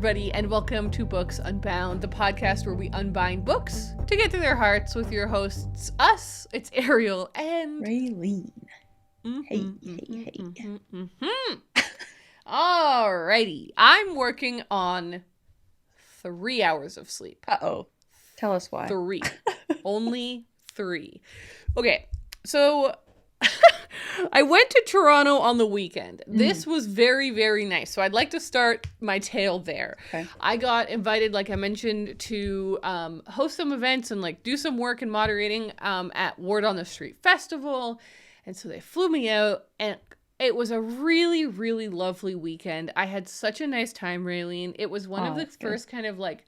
everybody, and welcome to Books Unbound, the podcast where we unbind books to get to their hearts with your hosts, us. It's Ariel and Raylene. Hey. Alrighty, I'm working on 3 hours of sleep. Uh-oh. Tell us why. 3. Only 3. Okay, so I went to Toronto on the weekend. This was very, very nice. So I'd like to start my tale there. Okay. I got invited, like I mentioned, to host some events and like do some work in moderating at Word on the Street Festival. And so they flew me out, and it was a really, really lovely weekend. I had such a nice time, Raylene. It was one of the first kind of like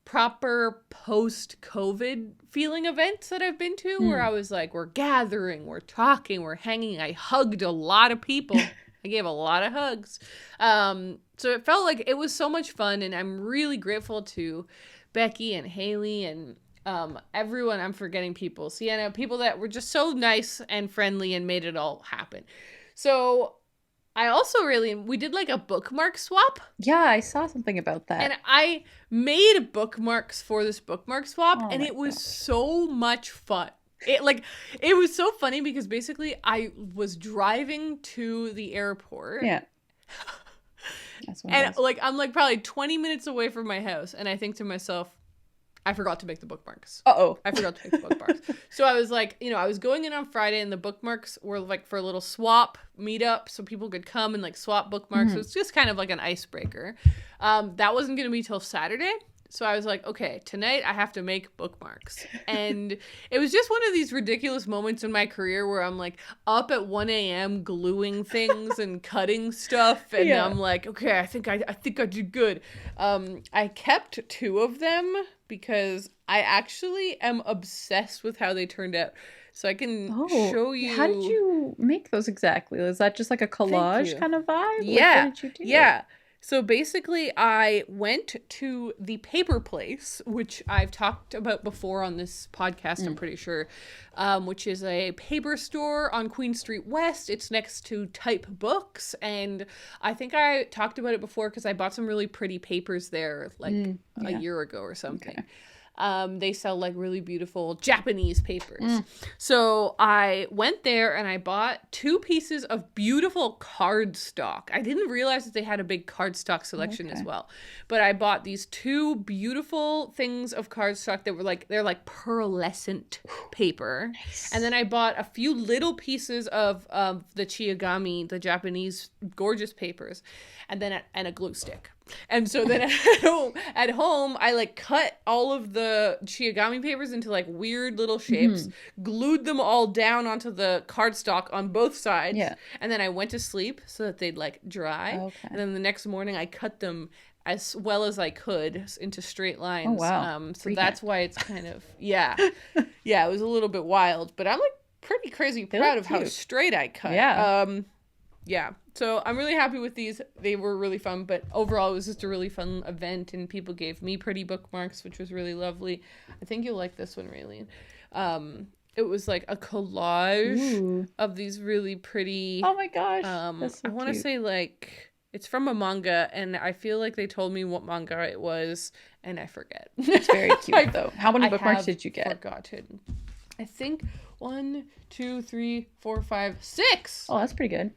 proper post-COVID feeling events that I've been to where I was like, we're gathering, we're talking, we're hanging. I hugged a lot of people. I gave a lot of hugs. So it felt like it was so much fun, and I'm really grateful to Becky and Haley and everyone. I'm forgetting people. Sienna, people that were just so nice and friendly and made it all happen. So I also we did like a bookmark swap. Yeah, I saw something about that. And I made bookmarks for this bookmark swap, and it was so much fun. It was so funny because basically I was driving to the airport. Yeah. That's what and like I'm like probably 20 minutes away from my house, and I think to myself, I forgot to make the bookmarks. Uh-oh. I forgot to make the bookmarks. So I was like, I was going in on Friday, and the bookmarks were like for a little swap meetup so people could come and like swap bookmarks. So it's just kind of like an icebreaker. That wasn't going to be till Saturday. So I was like, okay, tonight I have to make bookmarks. And it was just one of these ridiculous moments in my career where I'm like up at 1 a.m. gluing things and cutting stuff. And I'm like, okay, I think I did good. I kept 2 of them because I actually am obsessed with how they turned out. So I can show you. How did you make those exactly? Is that just like a collage kind of vibe? Yeah. What did you do? Yeah. So basically, I went to the Paper Place, which I've talked about before on this podcast, I'm pretty sure, which is a paper store on Queen Street West. It's next to Type Books, and I think I talked about it before because I bought some really pretty papers there like a year ago or something. Okay. They sell like really beautiful Japanese papers. So I went there and I bought 2 pieces of beautiful cardstock. I didn't realize that they had a big cardstock selection as well. But I bought these 2 beautiful things of cardstock that were like, they're like pearlescent paper. Nice. And then I bought a few little pieces of the Chiagami, the Japanese gorgeous papers, and then and a glue stick. And so then at home, I like cut all of the Chiagami papers into like weird little shapes, glued them all down onto the cardstock on both sides. Yeah. And then I went to sleep so that they'd like dry. Okay. And then the next morning I cut them as well as I could into straight lines. Oh, wow. So that's why it's kind of, it was a little bit wild, but I'm like pretty crazy proud of how straight I cut. Yeah. So I'm really happy with these. They were really fun, but overall it was just a really fun event, and people gave me pretty bookmarks, which was really lovely. I think you'll like this one, Raylene. It was like a collage of these really pretty... Oh my gosh, that's so I want to say like... It's from a manga, and I feel like they told me what manga it was, and I forget. It's very cute, though. How many bookmarks did you get? Forgotten. I think 1, 2, 3, 4, 5, 6. Oh, that's pretty good.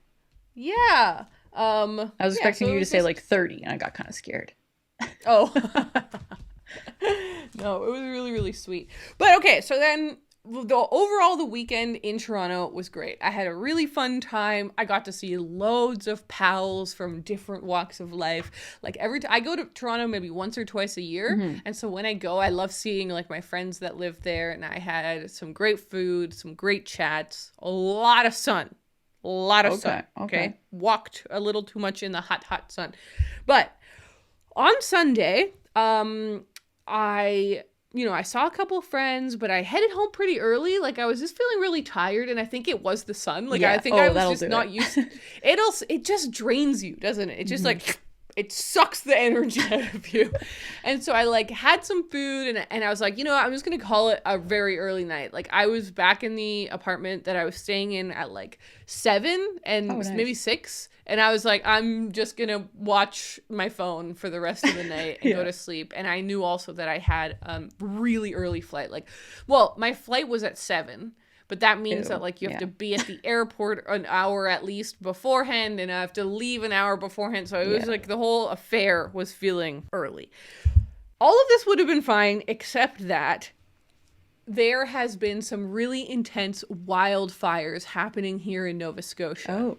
Yeah. I was expecting you to say like 30, and I got kind of scared. Oh. No, it was really, really sweet. But okay, so then the weekend in Toronto was great. I had a really fun time. I got to see loads of pals from different walks of life. Like I go to Toronto maybe once or twice a year. And so when I go, I love seeing like my friends that live there. And I had some great food, some great chats, a lot of sun. A lot of sun. Okay. Walked a little too much in the hot sun. But on Sunday, I saw a couple friends, but I headed home pretty early. Like I was just feeling really tired, and I think it was the sun. Like I think I was just not used to it. It just drains you, doesn't it? It just like it sucks the energy out of you. And so I like had some food and I was like, you know what? I'm just going to call it a very early night. Like I was back in the apartment that I was staying in at like 7 and maybe 6. And I was like, I'm just going to watch my phone for the rest of the night and go to sleep. And I knew also that I had a really early flight. Like, well, my flight was at 7. But that means that, like, you have to be at the airport an hour at least beforehand, and I have to leave an hour beforehand. So it was, like, the whole affair was feeling early. All of this would have been fine, except that there has been some really intense wildfires happening here in Nova Scotia. Oh.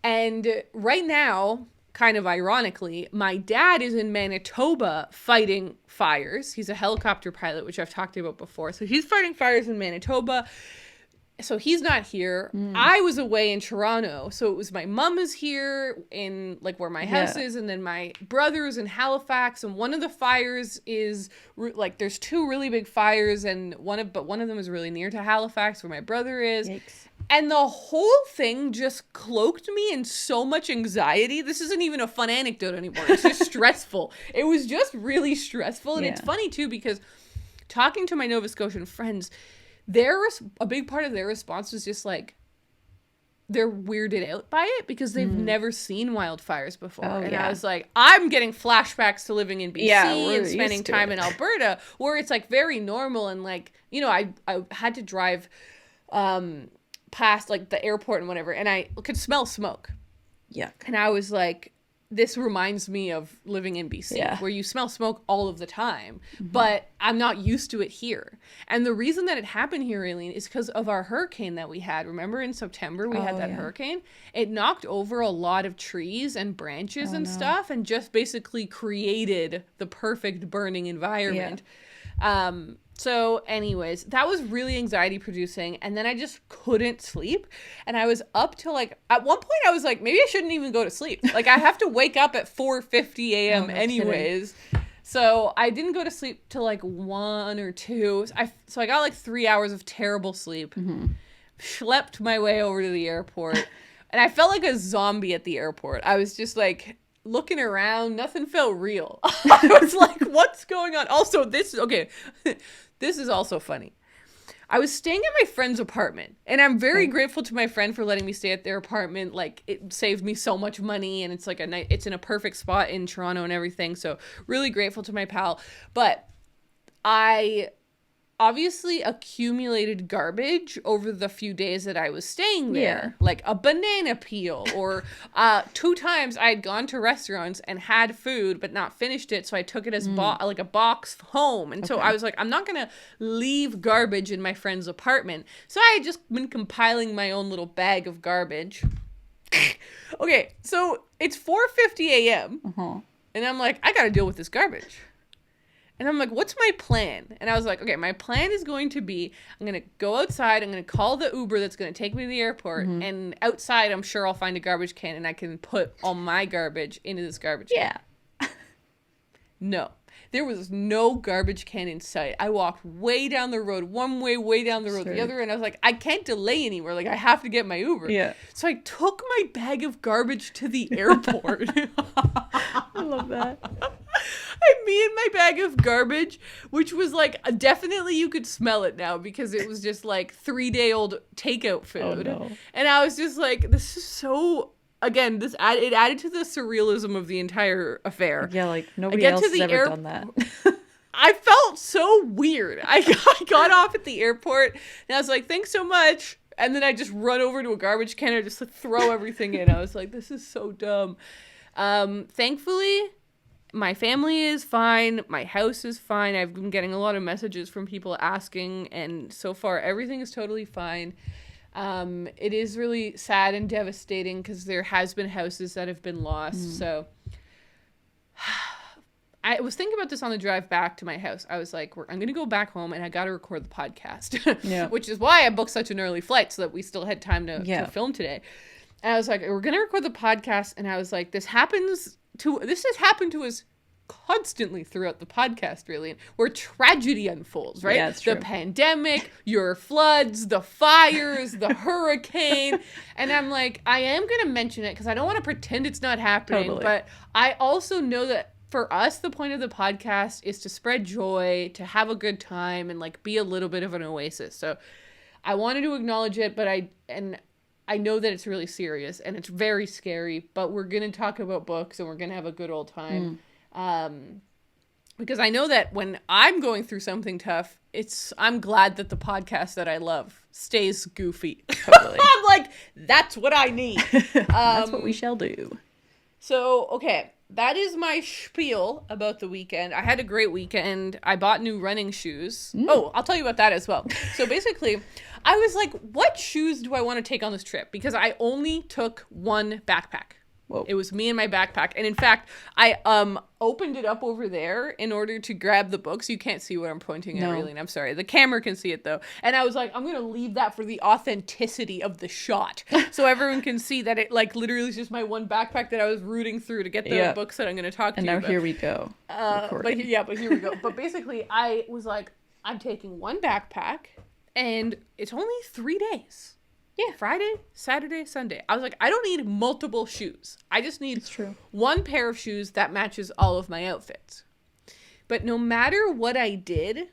And right now, kind of ironically, my dad is in Manitoba fighting fires. He's a helicopter pilot, which I've talked about before. So he's fighting fires in Manitoba. So he's not here. I was away in Toronto. So it was my mom is here in like where my house is. And then my brother's in Halifax. And one of the fires is like, there's 2 really big fires. And one of them is really near to Halifax where my brother is. Yikes. And the whole thing just cloaked me in so much anxiety. This isn't even a fun anecdote anymore. It's just stressful. It was just really stressful. And it's funny, too, because talking to my Nova Scotian friends, a big part of their response was just like, they're weirded out by it because they've never seen wildfires before. I was like, I'm getting flashbacks to living in BC and spending time in Alberta, where it's like very normal. And like, you know, I had to drive past like the airport and whatever, and I could smell smoke. Yeah. And I was like, this reminds me of living in BC, where you smell smoke all of the time, but I'm not used to it here. And the reason that it happened here, Aileen, is because of our hurricane that we had. Remember in September we had that hurricane? It knocked over a lot of trees and branches stuff and just basically created the perfect burning environment. So anyways, that was really anxiety producing. And then I just couldn't sleep. And I was up till like, at one point I was like, maybe I shouldn't even go to sleep. Like I have to wake up at 4:50 a.m. anyways. So I didn't go to sleep till like 1 or 2. So I got like 3 hours of terrible sleep. Schlepped my way over to the airport. And I felt like a zombie at the airport. I was just like looking around. Nothing felt real. I was like, what's going on? Also, this is also funny. I was staying at my friend's apartment, and I'm very grateful to my friend for letting me stay at their apartment. Like, it saved me so much money, and it's like it's in a perfect spot in Toronto and everything. So really grateful to my pal. But I obviously accumulated garbage over the few days that I was staying there, like a banana peel, or 2 times I had gone to restaurants and had food but not finished it, so I took it as like a box home. And so I was like, I'm not gonna leave garbage in my friend's apartment. So I had just been compiling my own little bag of garbage. Okay, so it's 4:50 a.m. And I'm like, I gotta deal with this garbage. And I'm like, what's my plan? And I was like, okay, my plan is going to be, I'm going to go outside. I'm going to call the Uber that's going to take me to the airport. And outside, I'm sure I'll find a garbage can and I can put all my garbage into this garbage can. No. There was no garbage can in sight. I walked way down the road, one way, way down the road, the other. And I was like, I can't delay anywhere. Like, I have to get my Uber. So I took my bag of garbage to the airport. I love that. Me and my bag of garbage, which was like, definitely you could smell it now because it was just like 3-day-old takeout food. And I was just like, this is so, again, it added to the surrealism of the entire affair. Yeah, like nobody else has ever done that. I felt so weird. I got off at the airport and I was like, thanks so much. And then I just run over to a garbage can and just throw everything in. I was like, this is so dumb. Thankfully, my family is fine. My house is fine. I've been getting a lot of messages from people asking, and so far everything is totally fine. It is really sad and devastating because there has been houses that have been lost. So I was thinking about this on the drive back to my house. I was like, I'm going to go back home and I got to record the podcast, which is why I booked such an early flight so that we still had time to film today. And I was like, we're going to record the podcast. And I was like, this has happened to us constantly throughout the podcast, really, where tragedy unfolds, right? Yeah, it's true. The pandemic, your floods, the fires, the hurricane. And I'm like, I am going to mention it because I don't want to pretend it's not happening. Totally. But I also know that for us, the point of the podcast is to spread joy, to have a good time, and like be a little bit of an oasis. So I wanted to acknowledge it, but I know that it's really serious and it's very scary, but we're going to talk about books and we're going to have a good old time. Because I know that when I'm going through something tough, I'm glad that the podcast that I love stays goofy. Totally. I'm like, that's what I need. That's what we shall do. So, okay, that is my spiel about the weekend. I had a great weekend. I bought new running shoes. Oh, I'll tell you about that as well. So basically, I was like, what shoes do I want to take on this trip? Because I only took one backpack. Whoa. It was me and my backpack. And in fact, I opened it up over there in order to grab the books. You can't see what I'm pointing at, really. I'm sorry. The camera can see it, though. And I was like, I'm going to leave that for the authenticity of the shot. So everyone can see that it, like, literally is just my one backpack that I was rooting through to get the books that I'm going to talk to you about. And now here we go. But here we go. But basically, I was like, I'm taking one backpack, and it's only 3 days. Yeah, Friday, Saturday, Sunday. I was like, I don't need multiple shoes. I just need one pair of shoes that matches all of my outfits. But no matter what I did,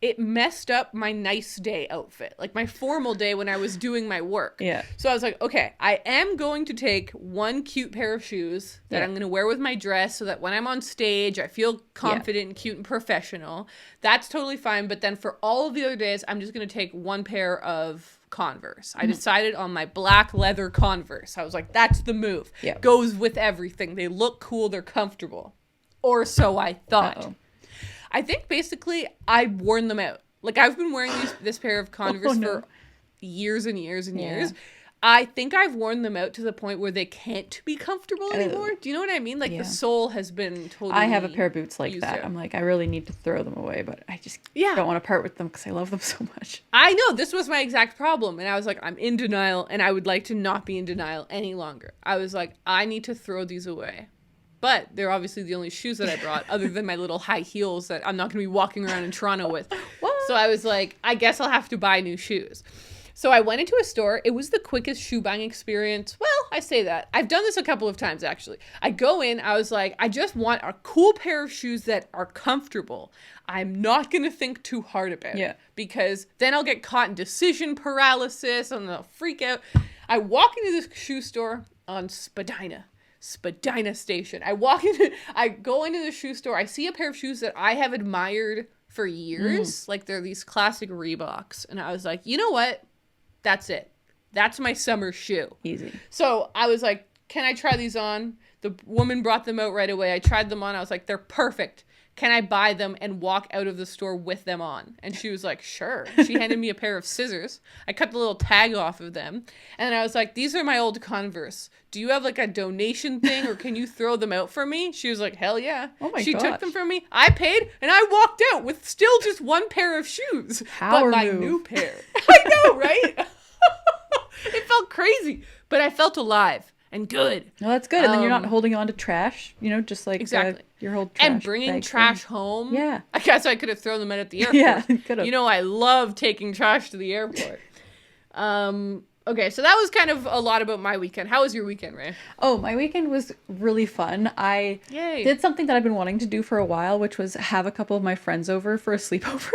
it messed up my nice day outfit, like my formal day when I was doing my work. Yeah. So I was like, okay, I am going to take one cute pair of shoes that I'm going to wear with my dress so that when I'm on stage, I feel confident and cute and professional. That's totally fine. But then for all of the other days, I'm just going to take one pair of Converse. I decided on my black leather Converse. I was like, that's the move. Yeah. Goes with everything. They look cool. They're comfortable. Or so I thought. Uh-oh. I think basically I've worn them out. Like I've been wearing this pair of Converse for years and years and years. I think I've worn them out to the point where they can't be comfortable anymore. Do you know what I mean? Like the sole has been totally I have a pair of boots like that. out. I'm like, I really need to throw them away, but I just don't want to part with them because I love them so much. I know, this was my exact problem. And I was like, I'm in denial and I would like to not be in denial any longer. I was like, I need to throw these away. But they're obviously the only shoes that I brought other than my little high heels that I'm not going to be walking around in Toronto with. What? So I was like, I guess I'll have to buy new shoes. So I went into a store. It was the quickest shoe buying experience. Well, I say that. I've done this a couple of times, actually. I go in. I was like, I just want a cool pair of shoes that are comfortable. I'm not going to think too hard about it. Because then I'll get caught in decision paralysis and I'll freak out. I walk into this shoe store on Spadina Station. I go into the shoe store. I see a pair of shoes that I have admired for years. Like they're these classic Reeboks. And I was like, you know what? That's it. That's my summer shoe. Easy. So I was like, can I try these on? The woman brought them out right away. I tried them on. I was like, they're perfect. Can I buy them and walk out of the store with them on? And she was like, sure. She handed me a pair of scissors. I cut the little tag off of them. And I was like, these are my old Converse. Do you have like a donation thing or can you throw them out for me? She was like, hell yeah. Oh my She gosh. took them from me. I paid and I walked out with still just one pair of shoes. Power but my move. new pair. I know, right? It felt crazy, but I felt alive and good. Well, that's good. And then you're not holding on to trash, just like your whole trash and bringing bag trash thing. home. Yeah. I guess I could have thrown them out at the airport. Yeah, could have. I love taking trash to the airport. Okay, so that was kind of a lot about my weekend. How was your weekend, Ray? Oh, my weekend was really fun. I did something that I've been wanting to do for a while, which was have a couple of my friends over for a sleepover.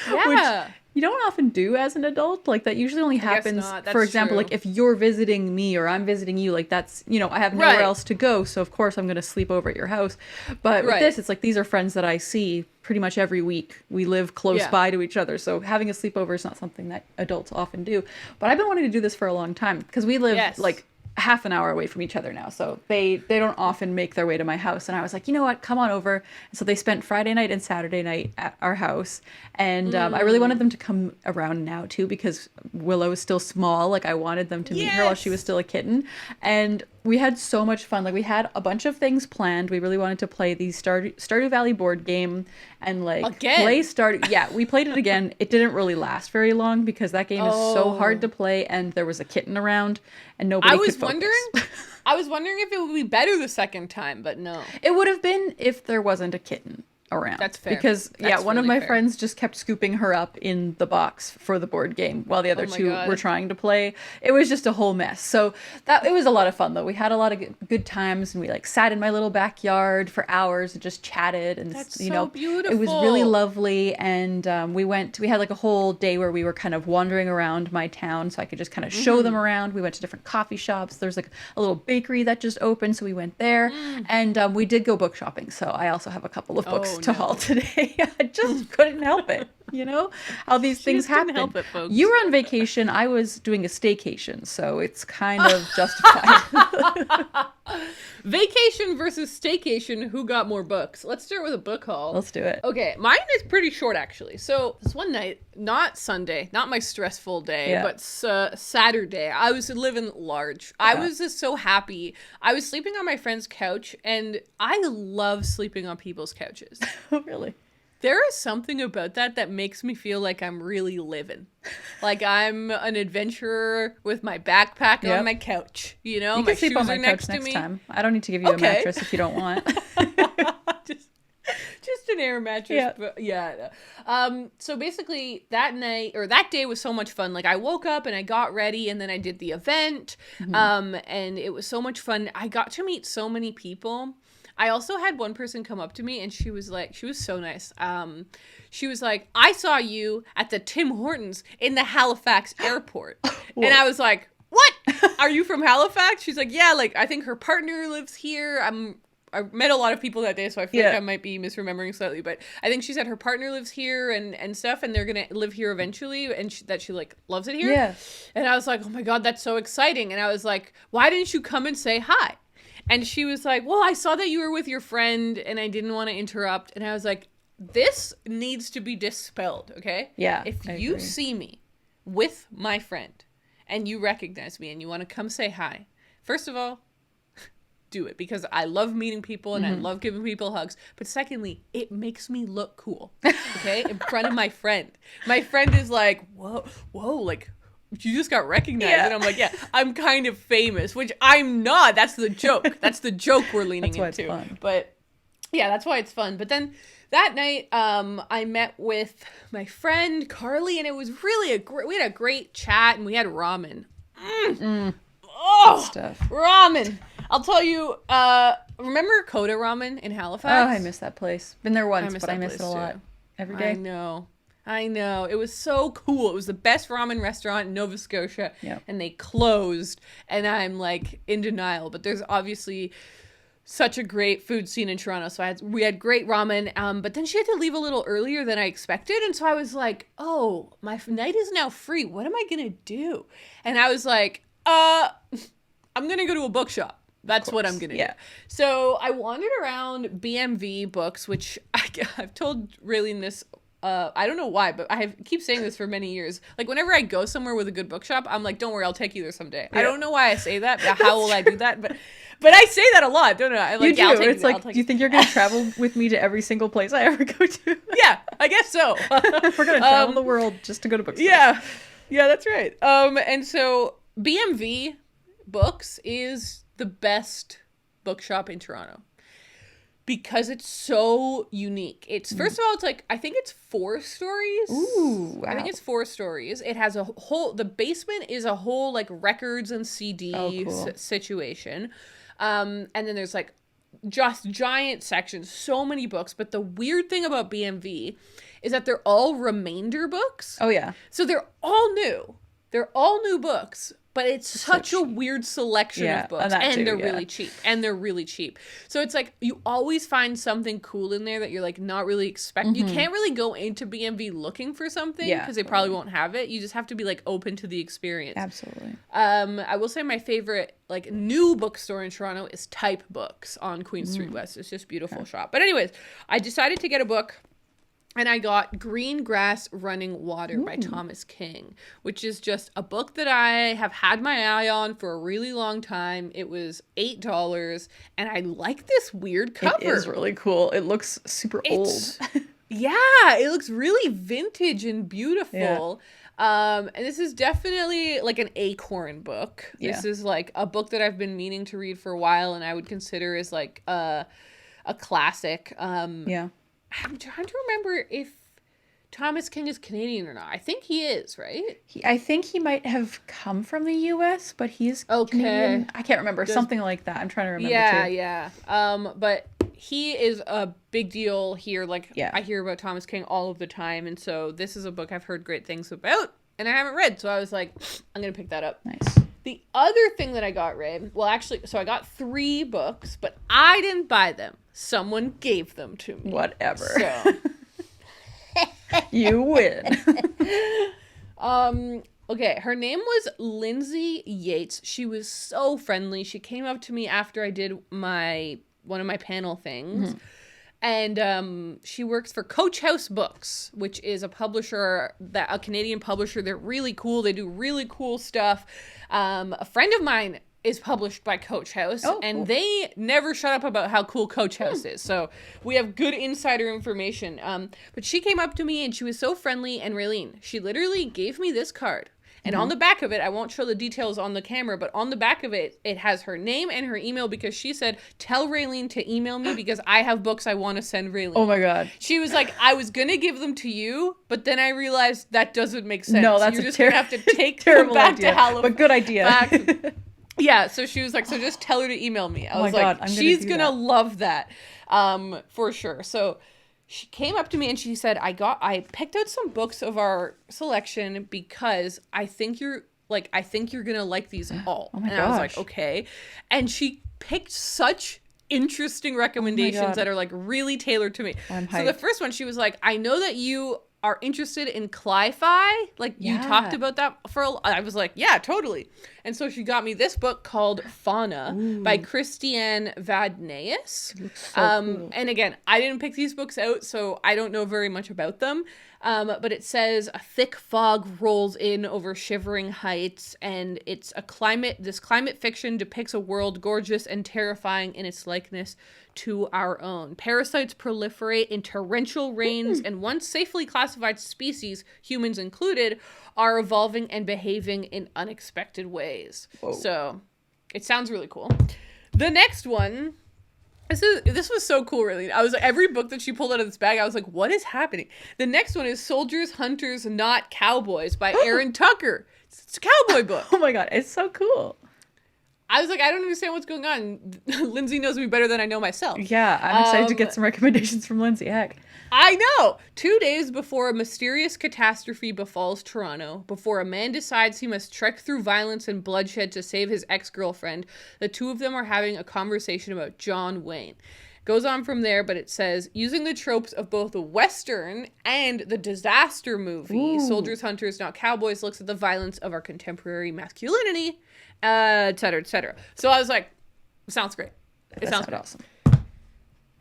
Yeah. Which you don't often do as an adult. Like that usually only happens, for example, true. like if you're visiting me or I'm visiting you, like that's, I have nowhere else to go. So of course I'm going to sleep over at your house. But with this, it's like, these are friends that I see pretty much every week. We live close by to each other. So having a sleepover is not something that adults often do. But I've been wanting to do this for a long time because we live like half an hour away from each other now. So they don't often make their way to my house. And I was like, you know what, come on over. And so they spent Friday night and Saturday night at our house. And I really wanted them to come around now too, because Willow is still small. Like I wanted them to meet her while she was still a kitten. And we had so much fun. Like, we had a bunch of things planned. We really wanted to play the Stardew Valley board game and like play Stardew. Yeah, we played it again. It didn't really last very long because that game is so hard to play, and there was a kitten around, and nobody could focus. I was wondering if it would be better the second time, but no. It would have been if there wasn't a kitten around. That's fair. Because one of my friends just kept scooping her up in the box for the board game while the other two were trying to play. It was just a whole mess. So it was a lot of fun though. We had a lot of good times, and we like sat in my little backyard for hours and just chatted, and beautiful. It was really lovely. And we had like a whole day where we were kind of wandering around my town, so I could just kind of show them around. We went to different coffee shops. There's like a little bakery that just opened, so we went there. And we did go book shopping, so I also have a couple of books to haul today. I just couldn't help it. You know how these things happen. Help it, folks. You were on vacation. I was doing a staycation, so it's kind of justified. Vacation versus staycation. Who got more books? Let's start with a book haul. Let's do it. Okay, mine is pretty short actually. So this one night, not Sunday, not my stressful day, but Saturday, I was living large. I was just so happy. I was sleeping on my friend's couch, and I love sleeping on people's couches. Oh, really? There is something about that makes me feel like I'm really living. Like I'm an adventurer with my backpack on my couch. You know, you my can sleep shoes on my are couch next to next me. time. I don't need to give you a mattress if you don't want. just an air mattress. Yeah. But so basically that day was so much fun. Like I woke up and I got ready, and then I did the event. And it was so much fun. I got to meet so many people. I also had one person come up to me, and she was so nice. She was like, I saw you at the Tim Hortons in the Halifax airport. And I was like, what? Are you from Halifax? She's like, yeah, like I think her partner lives here. I met a lot of people that day, so I feel like I might be misremembering slightly, but I think she said her partner lives here and stuff, and they're going to live here eventually, and that she like loves it here. Yeah. And I was like, oh my God, that's so exciting. And I was like, why didn't you come and say hi? And she was like, well, I saw that you were with your friend and I didn't want to interrupt. And I was like, this needs to be dispelled, okay? Yeah. If you see me with my friend and you recognize me and you want to come say hi, first of all, do it, because I love meeting people and I love giving people hugs. But secondly, it makes me look cool, okay? In front of my friend. My friend is like, whoa, like, you just got recognized. And I'm like, yeah, I'm kind of famous, which I'm not. That's the joke. That's the joke we're leaning that's into. Why it's fun. But yeah, that's why it's fun. But then that night, I met with my friend Carly, and it was really we had a great chat, and we had ramen. Oh, stuff. Ramen. I'll tell you, remember Coda Ramen in Halifax? Oh, I miss that place. Been there once, but I miss it a lot. Every day. I know. It was so cool. It was the best ramen restaurant in Nova Scotia. Yep. And they closed. And I'm like in denial. But there's obviously such a great food scene in Toronto. So we had great ramen. But then she had to leave a little earlier than I expected. And so I was like, oh, my night is now free. What am I going to do? And I was like, I'm going to go to a bookshop. That's what I'm going to do. So I wandered around BMV Books, which I've told Raylene this. I don't know why, but I keep saying this for many years. Like, whenever I go somewhere with a good bookshop, I'm like, don't worry, I'll take you there someday. Yeah. I don't know why I say that. How will I do that? But I say that a lot, don't I? You do. Yeah, it's like, do you think you're going to travel with me to every single place I ever go to? Yeah, I guess so. We're going to travel the world just to go to bookstores. Yeah, that's right. And so BMV Books is the best bookshop in Toronto. Because it's so unique. It's first of all, it's like I think it's 4 stories. Ooh, wow. I think it's 4 stories. It has the basement is a whole like records and CDs situation. And then there's like just giant sections, so many books. But the weird thing about BMV is that they're all remainder books. Oh yeah. So they're all new. They're all new books. But it's such a weird selection of books. And they're really cheap. So it's like you always find something cool in there that you're like not really expecting. You can't really go into BMV looking for something because they probably won't have it. You just have to be like open to the experience. Absolutely. I will say my favorite like new bookstore in Toronto is Type Books on Queen Street West. It's just a beautiful shop. But anyways, I decided to get a book. And I got Green Grass Running Water by Thomas King, which is just a book that I have had my eye on for a really long time. It was $8, and I like this weird cover. It is really cool. It looks super old. Yeah, it looks really vintage and beautiful. Yeah. And this is definitely like an acorn book. Yeah. This is like a book that I've been meaning to read for a while, and I would consider as like a classic. Yeah. I'm trying to remember if Thomas King is Canadian or not. I think he is, right? I think he might have come from the U.S., but he's Canadian. I can't remember. Something like that. I'm trying to remember, too. Yeah. But he is a big deal here. Like, I hear about Thomas King all of the time. And so this is a book I've heard great things about, and I haven't read. So I was like, I'm going to pick that up. Nice. The other thing that I got, Ray, well, actually, so I got 3 books, but I didn't buy them. Someone gave them to me. Whatever. So. You win. Okay, her name was Lindsay Yates. She was so friendly. She came up to me after I did one of my panel things. Mm-hmm. And she works for Coach House Books, which is a Canadian publisher. They're really cool. They do really cool stuff. A friend of mine is published by Coach House, and cool. They never shut up about how cool Coach House is. So we have good insider information. But she came up to me, and she was so friendly. And Raylene, she literally gave me this card. And on the back of it, I won't show the details on the camera, but on the back of it, it has her name and her email, because she said, tell Raylene to email me because I have books I want to send Raylene. Oh my God. She was like, I was going to give them to you, but then I realized that doesn't make sense. No, that's You're just going to have to take them back idea, to Halifax. But good idea. Yeah, so she was like, so just tell her to email me. I was like, she's going to love that for sure. So she came up to me and she said, I picked out some books of our selection because I think you're gonna like these all. Oh my gosh. I was like, okay. And she picked such interesting recommendations that are like really tailored to me. So the first one, she was like, I know that you are interested in cli-fi. Like you talked about that I was like, yeah, totally. And so she got me this book called Fauna by Christiane Vadnaeus. Cool. And again, I didn't pick these books out, so I don't know very much about them. But it says a thick fog rolls in over shivering heights, and it's this climate fiction depicts a world gorgeous and terrifying in its likeness to our own. Parasites proliferate in torrential rains, and once safely classified species, humans included, are evolving and behaving in unexpected ways. Whoa. So it sounds really cool. The next one, this was so cool, really. I was like, every book that she pulled out of this bag, I was like, what is happening? The next one is Soldiers, Hunters, Not Cowboys by Aaron Tucker. It's a cowboy book. Oh my God, it's so cool. I was like, I don't understand what's going on. Lindsay knows me better than I know myself. Yeah, I'm excited to get some recommendations from Lindsay. Heck. I know! 2 days before a mysterious catastrophe befalls Toronto, before a man decides he must trek through violence and bloodshed to save his ex-girlfriend, the two of them are having a conversation about John Wayne. Goes on from there, but it says, using the tropes of both the Western and the disaster movie, Soldiers, Hunters, Not Cowboys looks at the violence of our contemporary masculinity, et cetera, et cetera. So I was like, sounds great. It sounds great. Awesome.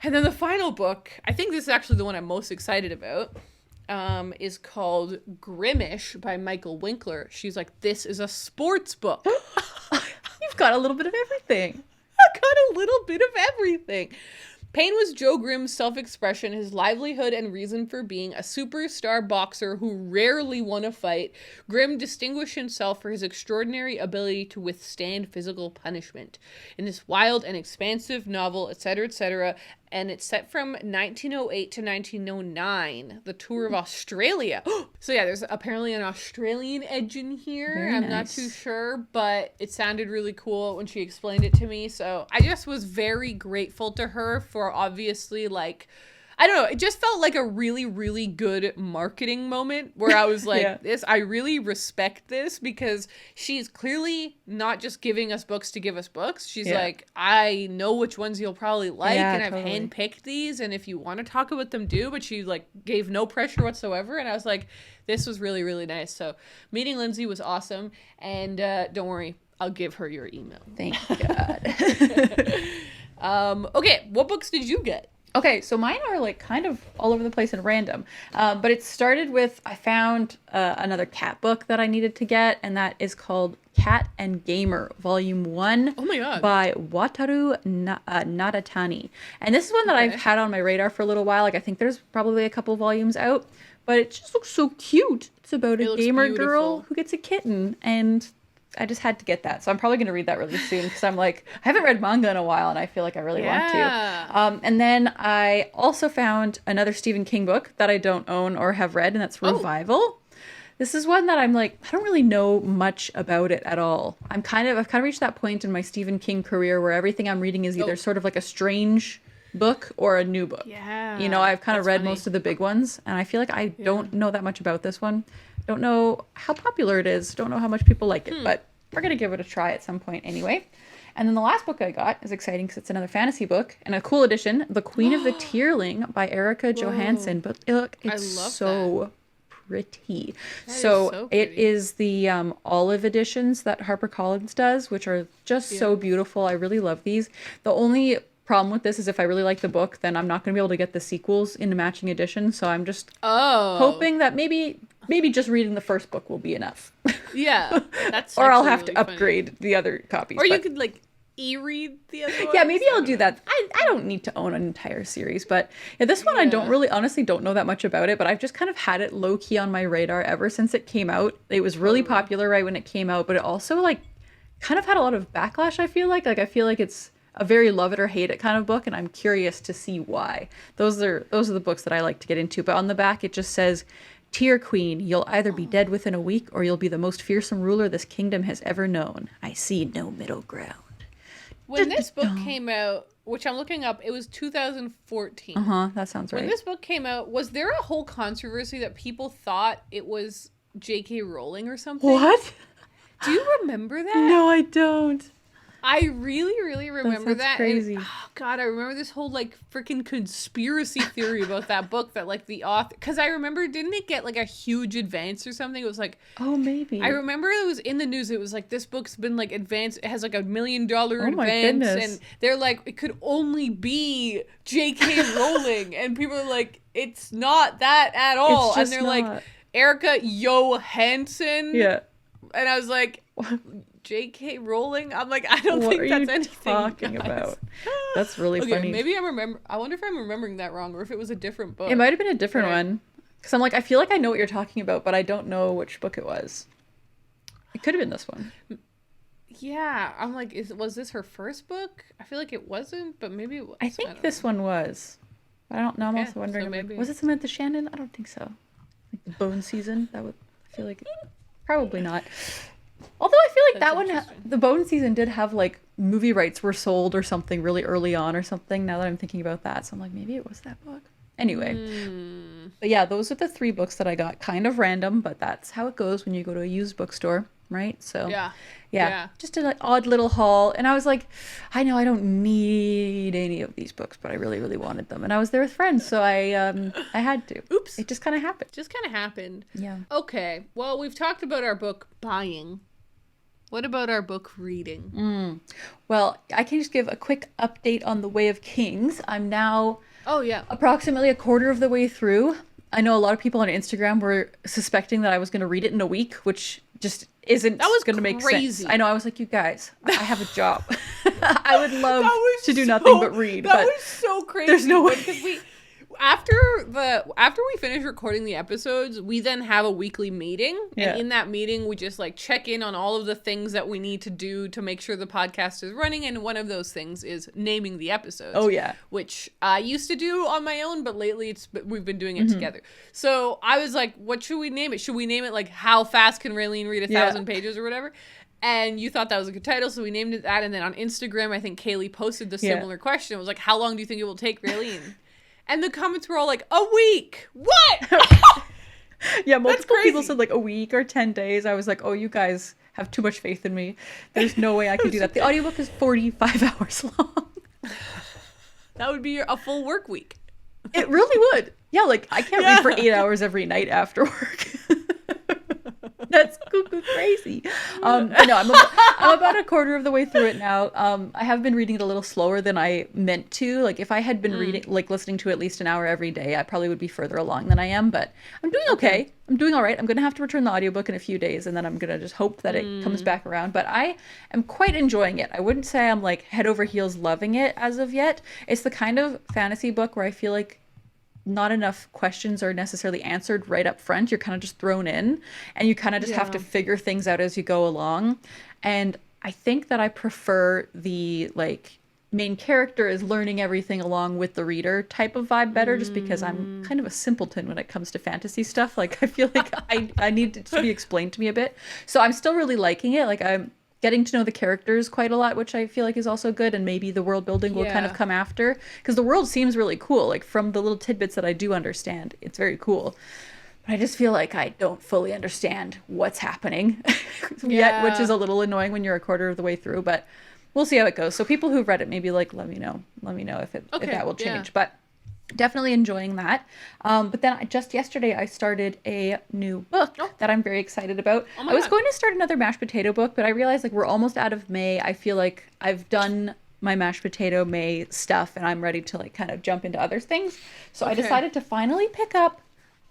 And then the final book, I think this is actually the one I'm most excited about, is called Grimmish by Michael Winkler. She's like, this is a sports book. You've got a little bit of everything. I got a little bit of everything. Payne was Joe Grimm's self-expression, his livelihood and reason for being a superstar boxer who rarely won a fight. Grimm distinguished himself for his extraordinary ability to withstand physical punishment. In this wild and expansive novel, etc., and it's set from 1908 to 1909, the tour of Australia. So yeah, there's apparently an Australian edge in here. Very I'm not too sure, but it sounded really cool when she explained it to me. So I just was very grateful to her for obviously, like, I don't know, it just felt like a really, really good marketing moment where I was like, I really respect this, because she's clearly not just giving us books to give us books. She's like, I know which ones you'll probably like, and I've handpicked these, and if you want to talk about them, do, but she like gave no pressure whatsoever, and I was like, this was really, really nice. So meeting Lindsay was awesome, and don't worry, I'll give her your email. Thank God. Okay, what books did you get? Okay, so mine are like kind of all over the place and random. But it started with I found another cat book that I needed to get, and that is called Cat and Gamer, Volume 1 Oh my God. by Wataru Nadatani. And this is one that I've had on my radar for a little while. Like I think there's probably a couple volumes out, but it just looks so cute. It's about a gamer girl who gets a kitten, and I just had to get that. So I'm probably going to read that really soon because I'm like, I haven't read manga in a while and I feel like I really want to. And then I also found another Stephen King book that I don't own or have read, and that's Revival. This is one that I'm like, I don't really know much about it at all. I've kind of reached that point in my Stephen King career where everything I'm reading is either sort of like a strange book or a new book. Yeah. You know, I've kind of read most of the big ones, and I feel like I don't know that much about this one. Don't know how popular it is. Don't know how much people like it, but we're going to give it a try at some point anyway. And then the last book I got is exciting because it's another fantasy book and a cool edition, The Queen of the Tearling by Erica Johansson. But look, it's so pretty. So it is the olive editions that HarperCollins does, which are just so beautiful. I really love these. The only problem with this is if I really like the book, then I'm not going to be able to get the sequels in the matching edition. So I'm just hoping that maybe just reading the first book will be enough. Yeah, that's or I'll have to upgrade the other copies. Or you could like e-read the other ones. Yeah, maybe I'll do that. I don't need to own an entire series, but this one I honestly don't know that much about it, but I've just kind of had it low key on my radar ever since it came out. It was really popular right when it came out, but it also like kind of had a lot of backlash. I feel like it's a very love it or hate it kind of book, and I'm curious to see why. Those are the books that I like to get into. But on the back it just says, "Tear Queen, you'll either be dead within a week or you'll be the most fearsome ruler this kingdom has ever known. I see no middle ground." When this book came out, which I'm looking up, it was 2014. That sounds right. When this book came out, was there a whole controversy that people thought it was J.K. Rowling or something? What? Do you remember that? No, I don't. I really, really remember that. Crazy. And, oh God, I remember this whole like freaking conspiracy theory about that book that like the author, because I remember, didn't it get like a huge advance or something? It was like, oh, maybe. I remember it was in the news. It was like, this book's been like advanced. It has like $1 million advance. Goodness. And they're like, it could only be J.K. Rowling. And people are like, it's not that at all. And they're like, Erica Johansson. Yeah. And I was like, J.K. Rowling? I'm like, I don't think that's anything. What are you talking about? That's really funny. Maybe I wonder if I'm remembering that wrong or if it was a different book. It might have been a different one. Because I'm like, I feel like I know what you're talking about, but I don't know which book it was. It could have been this one. Yeah. I'm like, was this her first book? I feel like it wasn't, but maybe it was. I think this one was. I don't know. I'm also wondering. So was it Samantha Shannon? I don't think so. Like the Bone Season? I feel like probably not. Although I feel like that one, the Bone Season did have like movie rights were sold or something really early on or something. Now that I'm thinking about that, so I'm like, maybe it was that book. Anyway, but yeah, those are the 3 books that I got. Kind of random, but that's how it goes when you go to a used bookstore, right? So yeah, just an odd little haul. And I was like, I know I don't need any of these books, but I really, really wanted them. And I was there with friends, so I had to. Oops. It just kind of happened. Yeah. Okay. Well, we've talked about our book buying. What about our book reading? Well, I can just give a quick update on The Way of Kings. I'm now approximately a quarter of the way through. I know a lot of people on Instagram were suspecting that I was going to read it in a week, which just isn't going to make sense. I know. I was like, you guys, I have a job. I would love to do nothing but read. That was so crazy. There's no way. Because after we finish recording the episodes, we then have a weekly meeting, and in that meeting we just like check in on all of the things that we need to do to make sure the podcast is running, and one of those things is naming the episodes. Oh yeah, which I used to do on my own, but lately we've been doing it together. So I was like, what should we name it? Should we name it like How Fast Can Raylene Read 1,000 Pages or whatever? And you thought that was a good title, so we named it that. And then on Instagram, I think Kaylee posted the similar question. It was like, how long do you think it will take Raylene? And the comments were all like, a week. What? Yeah, multiple people said like a week or 10 days. I was like, oh, you guys have too much faith in me. There's no way I can do that. The audiobook is 45 hours long. That would be a full work week. It really would. Yeah, like I can't read for 8 hours every night after work. That's cuckoo crazy. But no, I'm about a quarter of the way through it now. I have been reading it a little slower than I meant to. Like if I had been reading, like listening to at least an hour every day, I probably would be further along than I am, but I'm doing okay. I'm doing all right. I'm going to have to return the audiobook in a few days, and then I'm going to just hope that it comes back around. But I am quite enjoying it. I wouldn't say I'm like head over heels loving it as of yet. It's the kind of fantasy book where I feel like not enough questions are necessarily answered right up front. You're kind of just thrown in, and you kind of just have to figure things out as you go along. And I think that I prefer the like main character is learning everything along with the reader type of vibe better, just because I'm kind of a simpleton when it comes to fantasy stuff. Like I feel like I need it to be explained to me a bit. So I'm still really liking it. Like I'm getting to know the characters quite a lot, which I feel like is also good, and maybe the world building will kind of come after, because the world seems really cool. Like from the little tidbits that I do understand, it's very cool. But I just feel like I don't fully understand what's happening yet, which is a little annoying when you're a quarter of the way through, but we'll see how it goes. So people who've read it, maybe like let me know if that will change. But definitely enjoying that. But then just yesterday I started a new book that I'm very excited about. I was going to start another mashed potato book, but I realized like we're almost out of May. I feel like I've done my mashed potato May stuff, and I'm ready to like kind of jump into other things. So I decided to finally pick up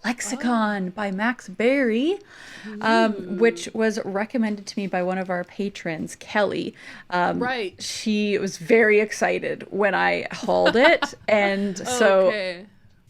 Lexicon by Max Berry, which was recommended to me by one of our patrons, Kelly. She was very excited when I hauled it. And so,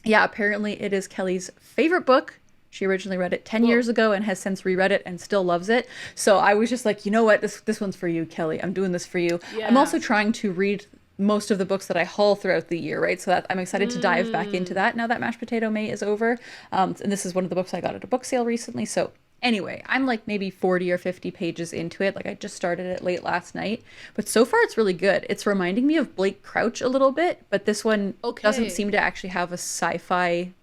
yeah, apparently it is Kelly's favorite book. She originally read it 10 years ago and has since reread it and still loves it. So I was just like, you know what? This one's for you, Kelly. I'm doing this for you. Yeah. I'm also trying to read most of the books that I haul throughout the year, right? So that I'm excited to dive back into that now that Mashed Potato May is over. And this is one of the books I got at a book sale recently. So anyway, I'm like maybe 40 or 50 pages into it. Like I just started it late last night, but so far it's really good. It's reminding me of Blake Crouch a little bit, but this one doesn't seem to actually have a sci-fi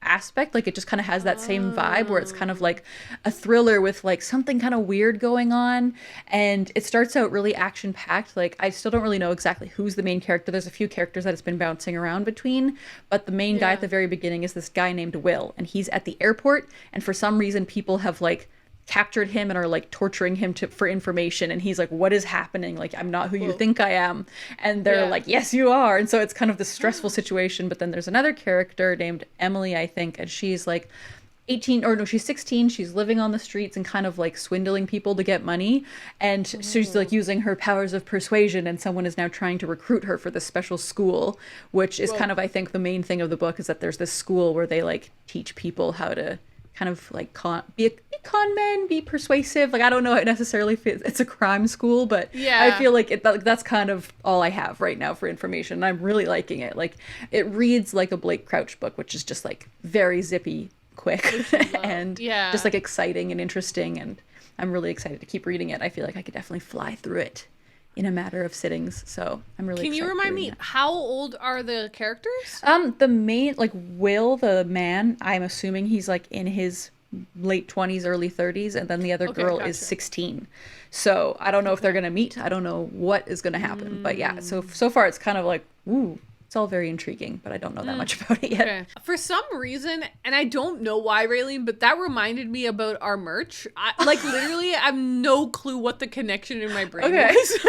aspect. Like it just kind of has that same vibe where it's kind of like a thriller with like something kind of weird going on, and it starts out really action packed. Like I still don't really know exactly who's the main character. There's a few characters that it's been bouncing around between, but the main guy at the very beginning is this guy named Will, and he's at the airport, and for some reason people have like captured him and are like torturing him for information, and he's like, what is happening? Like I'm not who you think I am. And they're like, yes you are. And so it's kind of this stressful situation. But then there's another character named Emily, I think, and she's like 18, or no, she's 16. She's living on the streets and kind of like swindling people to get money, and she's like using her powers of persuasion, and someone is now trying to recruit her for this special school, which is kind of, I think, the main thing of the book, is that there's this school where they like teach people how to kind of like be con men, be persuasive. Like I don't know, it necessarily fits. It's a crime school, but I feel like that's kind of all I have right now for information, and I'm really liking it. Like it reads like a Blake Crouch book, which is just like very zippy, quick, and just like exciting and interesting, and I'm really excited to keep reading it. I feel like I could definitely fly through it in a matter of sittings, so I'm really excited. Can you remind me, how old are the characters? The main, like Will, the man, I'm assuming he's like in his late 20s, early 30s, and then the other girl is 16. So I don't know if they're gonna meet. I don't know what is gonna happen, but yeah, so far it's kind of like, ooh, it's all very intriguing, but I don't know that much about it yet. Okay. For some reason, and I don't know why, Raylene, but that reminded me about our merch. Like literally, I have no clue what the connection in my brain was.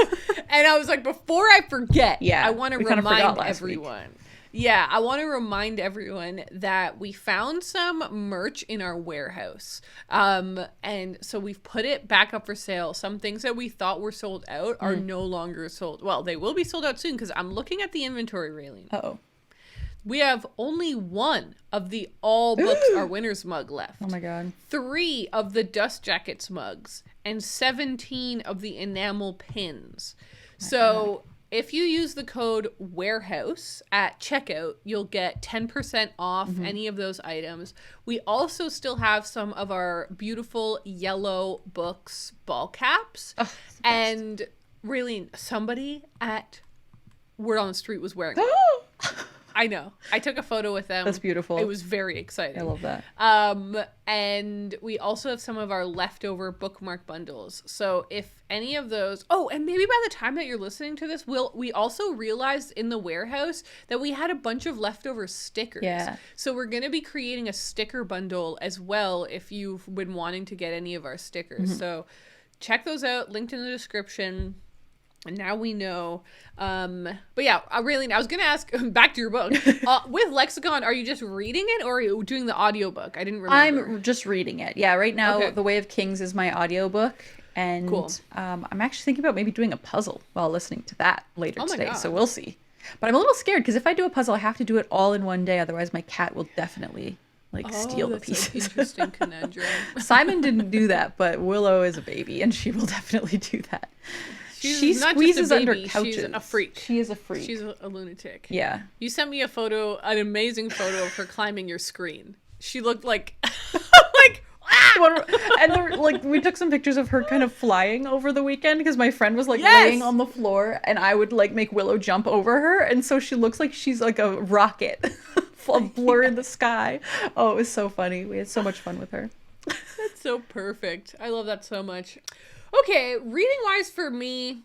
And I was like, before I forget, I want to remind everyone. Yeah, I want to remind everyone that we found some merch in our warehouse. And so we've put it back up for sale. Some things that we thought were sold out are no longer sold. Well, they will be sold out soon, because I'm looking at the inventory, Raylene. Uh-oh. We have only one of the All Books Are Winners mug left. Oh my god. 3 of the Dust Jackets mugs, and 17 of the enamel pins. So if you use the code WAREHOUSE at checkout, you'll get 10% off any of those items. We also still have some of our beautiful yellow books ball caps. Oh, and really, somebody at Word on the Street was wearing them. I know. I took a photo with them. That's beautiful. It was very exciting. I love that. And we also have some of our leftover bookmark bundles. So if any of those, and maybe by the time that you're listening to this, we also realized in the warehouse that we had a bunch of leftover stickers. Yeah. So we're going to be creating a sticker bundle as well if you've been wanting to get any of our stickers. So check those out, linked in the description. And now we know. But yeah, I was going to ask, back to your book. With Lexicon, are you just reading it or are you doing the audiobook? I didn't remember. I'm just reading it. Yeah, right now, The Way of Kings is my audiobook. And cool. I'm actually thinking about maybe doing a puzzle while listening to that later today. God. So we'll see. But I'm a little scared because if I do a puzzle, I have to do it all in one day. Otherwise, my cat will definitely steal the pieces. An interesting conundrum. Simon didn't do that, but Willow is a baby and she will definitely do that. She squeezes under baby, couches. She's a freak. She is a freak. She's a lunatic. Yeah. You sent me an amazing photo of her climbing your screen. She looked like, and we took some pictures of her kind of flying over the weekend because my friend was laying on the floor and I would make Willow jump over her, and so she looks like she's like a rocket, a blur in the sky. Oh, it was so funny. We had so much fun with her. That's so perfect. I love that so much. Okay, reading wise for me,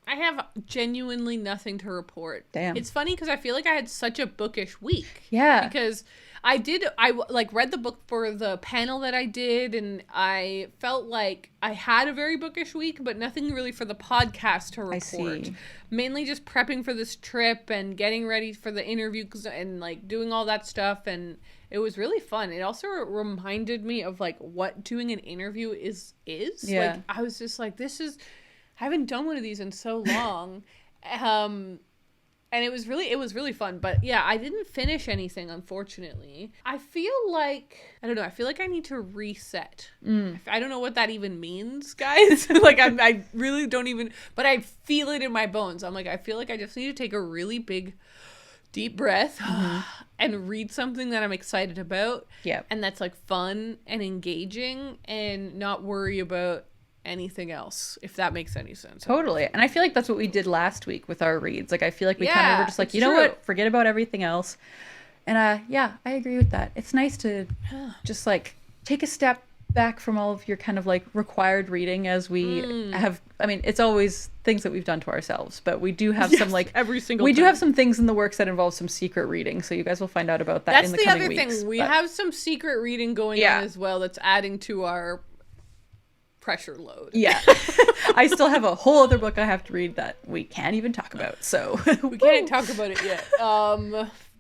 I have genuinely nothing to report. Damn. It's funny because I feel like I had such a bookish week. Yeah. Because I read the book for the panel that I did, and I felt like I had a very bookish week, but nothing really for the podcast to report. I see. Mainly just prepping for this trip and getting ready for the interviews and doing all that stuff, and it was really fun. It also reminded me of what doing an interview is. Yeah. I was just I haven't done one of these in so long. And it was really fun. But yeah, I didn't finish anything, unfortunately. I feel like I need to reset. I don't know what that even means, guys. I really don't even, but I feel it in my bones. I feel like I just need to take a really big deep breath and read something that I'm excited about. Yeah. And that's fun and engaging and not worry about anything else, if that makes any sense. Totally. And I feel like that's what we did last week with our reads. I feel like we kind of were just you know what, forget about everything else. And I agree with that. It's nice to just take a step back from all of your kind of required reading as we have. I mean, it's always things that we've done to ourselves, but we do have some every single we time. do have some things in the works that involve some secret reading, so you guys will find out about that in the coming weeks. That's the other thing. We have some secret reading going on as well that's adding to our pressure load. Yeah. I still have a whole other book I have to read that we can't even talk about, so we can't talk about it yet.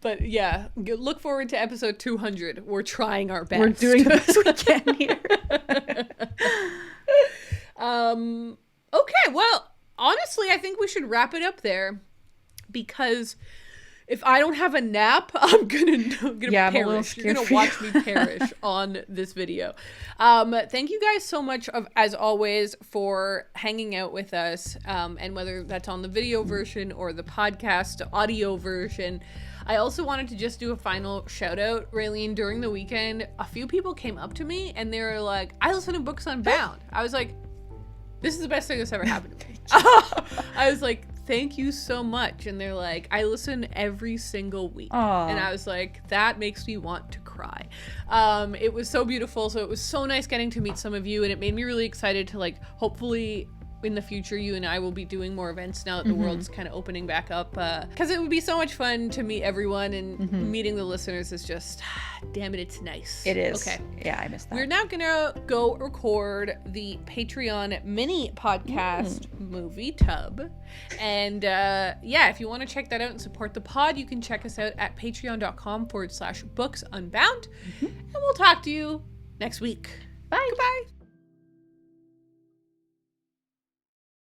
But yeah, look forward to episode 200. We're trying our best. We're doing the best we can here. Okay, well, honestly, I think we should wrap it up there because if I don't have a nap, I'm gonna perish. You're gonna watch me perish on this video. Thank you guys so much, as always, for hanging out with us. And whether that's on the video version or the podcast audio version. I also wanted to just do a final shout out. Raylene, during the weekend, a few people came up to me and they were like, I listen to Books Unbound. I was like, this is the best thing that's ever happened to me. I was like, thank you so much. And they're like, I listen every single week. Aww. And I was like, that makes me want to cry. It was so beautiful. So it was so nice getting to meet some of you, and it made me really excited to hopefully in the future you and I will be doing more events now that the world's kind of opening back up, because it would be so much fun to meet everyone, and meeting the listeners is just, damn it, it's nice. It is. Okay. Yeah, I missed that. We're now gonna go record the Patreon mini podcast movie tub, and if you want to check that out and support the pod, you can check us out at patreon.com/booksunbound, and we'll talk to you next week. Bye. Goodbye.